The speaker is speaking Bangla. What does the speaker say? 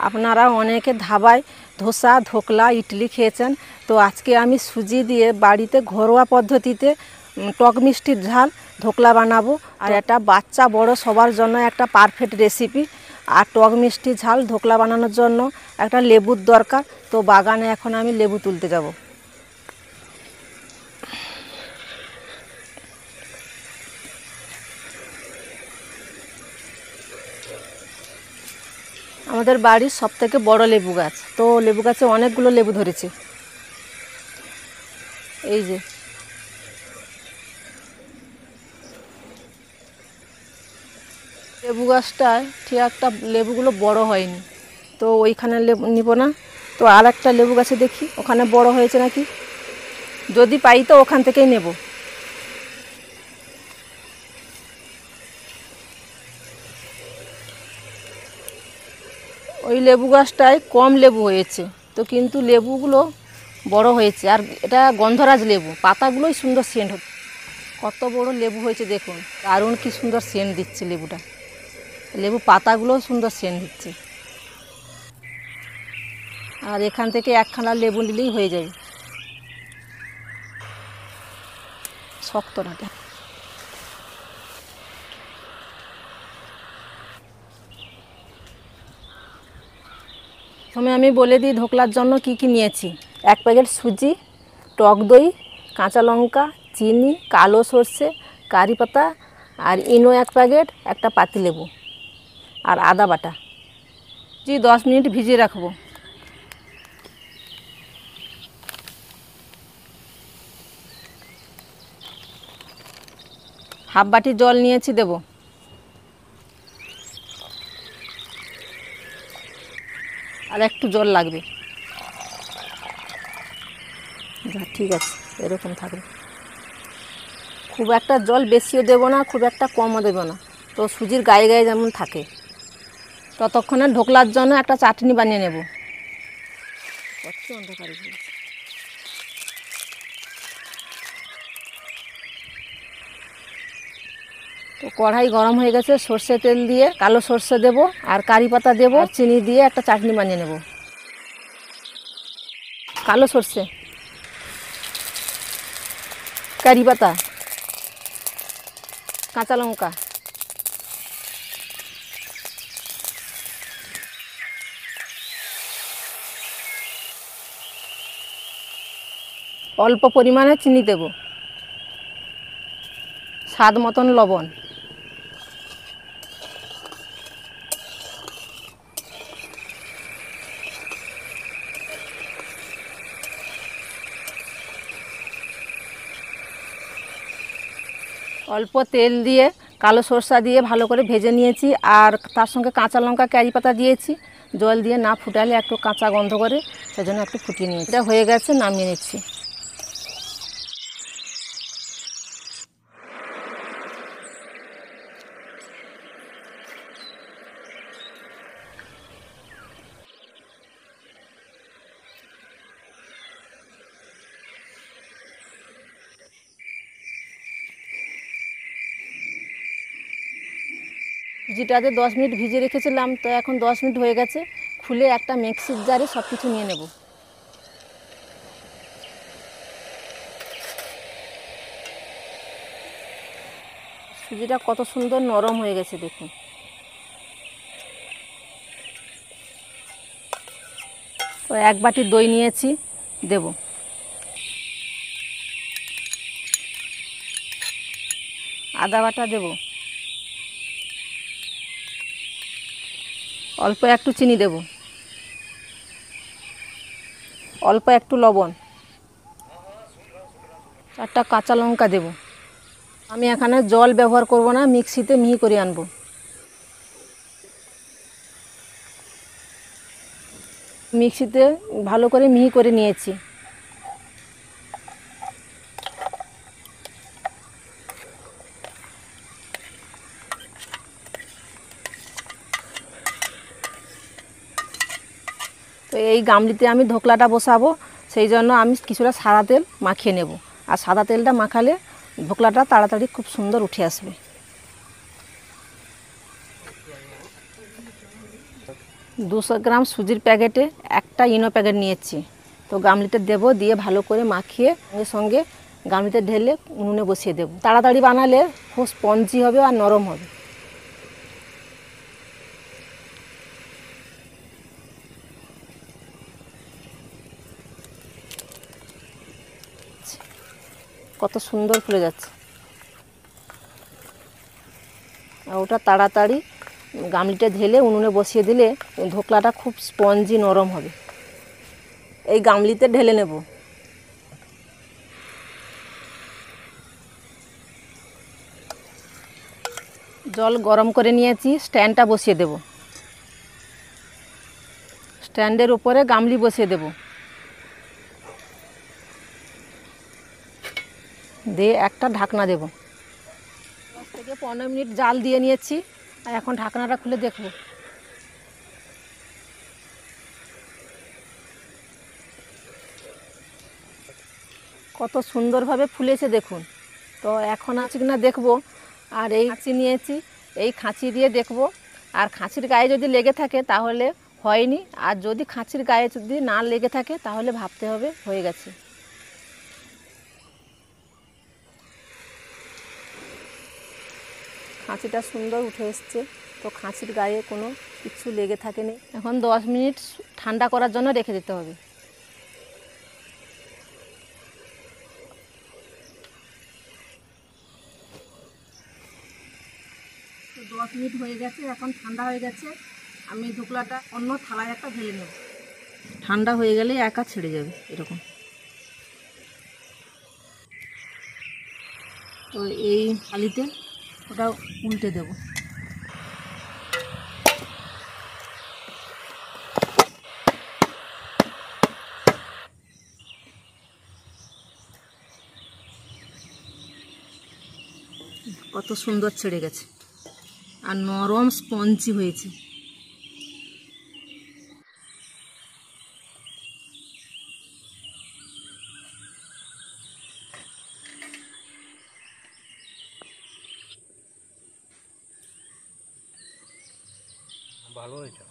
আপনারা অনেকে ধাবায় ধোসা, ধোকলা, ইডলি খেয়েছেন। তো আজকে আমি সুজি দিয়ে বাড়িতে ঘরোয়া পদ্ধতিতে টক মিষ্টির ঝাল ধোকলা বানাবো। আর এটা বাচ্চা বড় সবার জন্য একটা পারফেক্ট রেসিপি। আর টক মিষ্টি ঝাল ধোকলা বানানোর জন্য একটা লেবুর দরকার। তো বাগানে এখন আমি লেবু তুলতে যাব। আমাদের বাড়ির সবথেকে বড় লেবু গাছ। তো লেবু গাছে অনেকগুলো লেবু ধরেছে। এই যে লেবু গাছটায় ঠিক একটা লেবুগুলো বড় হয়নি, তো ওইখানে লেবু নিব না। তো আর একটা লেবু গাছে দেখি ওখানে বড় হয়েছে নাকি, যদি পাই তো ওখান থেকেই নেব। ওই লেবু গাছটায় কম লেবু হয়েছে, তো কিন্তু লেবুগুলো বড় হয়েছে। আর এটা গন্ধরাজ লেবু, পাতাগুলোই সুন্দর সেন্ট হচ্ছে। কত বড় লেবু হয়েছে দেখুন, দারুণ কি সুন্দর সেন্ট দিচ্ছে লেবুটা। লেবু পাতাগুলোও সুন্দর সেন্ট দিচ্ছে। আর এখান থেকে একখানা লেবু নিলেই হয়ে যাবে। শক্ত নাটা। প্রথমে আমি বলে দিই ধোকলার জন্য কি কি নিয়েছি। 1 প্যাকেট সুজি, টক দই, কাঁচা লঙ্কা, চিনি, কালো সর্ষে, কারি পাতা, আর ইনো 1 প্যাকেট, একটা পাতিলেবু, আর আদা বাটা। 10 মিনিট ভিজিয়ে রাখবো। হাফ বাটি জল নিয়েছি, দেব। আর একটু জল লাগবে। ঠিক আছে, এরকম থাকবে। খুব একটা জল বেশিও দেবো না, খুব একটা কমও দেবো না, তো সুজির গায়ে গায়ে যেমন থাকে। ততক্ষণে ঢোকলার জন্য একটা চাটনি বানিয়ে নেব। তো কড়াই গরম হয়ে গেছে, সর্ষে তেল দিয়ে কালো সর্ষে দেব, আর কারি পাতা দেব, আর চিনি দিয়ে একটা চাটনি বানিয়ে নেব। কালো সর্ষে, কারি পাতা, কাঁচা লঙ্কা, অল্প পরিমাণে চিনি দেব, স্বাদ মতন লবণ, অল্প তেল দিয়ে কালো সরষা দিয়ে ভালো করে ভেজে নিয়েছি। আর তার সঙ্গে কাঁচা লঙ্কা, কারি পাতা দিয়েছি। জল দিয়ে না ফুটালে একটু কাঁচা গন্ধ করে, সেজন্য একটু ফুটিয়ে নিয়েছি। এটা হয়ে গেছে, নামিয়ে নিচ্ছি। সুজিটাতে 10 মিনিট ভিজে রেখেছিলাম, তো এখন 10 মিনিট হয়ে গেছে। খুলে একটা মিক্সির জারে সব কিছু নিয়ে নেব। সুজিটা কত সুন্দর নরম হয়ে গেছে দেখুন। তো 1 বাটি দই নিয়েছি, দেব। আদা বাটা দেব, অল্প একটু চিনি দেব, অল্প একটু লবণ, 4টা কাঁচা লঙ্কা দেব। আমি এখানে জল ব্যবহার করব না, মিক্সিতে মিহি করে আনব। মিক্সিতে ভালো করে মিহি করে নিয়েছি। তো এই গামলিতে আমি ধোকলাটা বসাবো, সেই জন্য আমি কিছুটা সাদা তেল মাখিয়ে নেব। আর সাদা তেলটা মাখালে ধোকলাটা তাড়াতাড়ি খুব সুন্দর উঠে আসবে। 200 গ্রাম সুজির প্যাকেটে একটা ইনো প্যাকেট নিয়েছি। তো গামলিতে দেবো, দিয়ে ভালো করে মাখিয়ে সঙ্গে সঙ্গে গামলিতে ঢেলে উনুনে বসিয়ে দেবো। তাড়াতাড়ি বানালে খুব স্পঞ্জি হবে আর নরম হবে। কত সুন্দর ফুলে যাচ্ছে। আর ওটা তাড়াতাড়ি গামলিতে ঢেলে উনুনে বসিয়ে দিলে ধোকলাটা খুব স্পঞ্জি নরম হবে। এই গামলিতে ঢেলে নেব। জল গরম করে নিয়েছি, স্ট্যান্ডটা বসিয়ে দেব। স্ট্যান্ডের উপরে গামলি বসিয়ে দেব, দিয়ে একটা ঢাকনা দেব। 10 থেকে 15 মিনিট জাল দিয়ে নিয়েছি। আর এখন ঢাকনাটা খুলে দেখব। কত সুন্দরভাবে ফুলেছে দেখুন। তো এখন আছে কিনা দেখব। আর এই খাঁচি নিয়েছি, এই খাঁচি দিয়ে দেখব। আর খাঁচির গায়ে যদি লেগে থাকে তাহলে হয়নি, আর যদি খাঁচির গায়ে যদি না লেগে থাকে তাহলে ভাবতে হবে হয়ে গেছে। খাঁচিটা সুন্দর উঠে এসছে। তো খাঁচির গায়ে কোনো কিছু লেগে থাকেনি। এখন 10 মিনিট ঠান্ডা করার জন্য রেখে দিতে হবে। 10 মিনিট হয়ে গেছে, এখন ঠান্ডা হয়ে গেছে। আমি ধোকলাটা অন্য থালায় একটা ঢেলে নেব। ঠান্ডা হয়ে গেলে একা ছেড়ে যাবে এরকম। তো এই থালিতে ওটা উল্টে দেব। কত সুন্দর ছেড়ে গেছে আর নরম স্পঞ্জি হয়েছে। ভালো হয়েছে।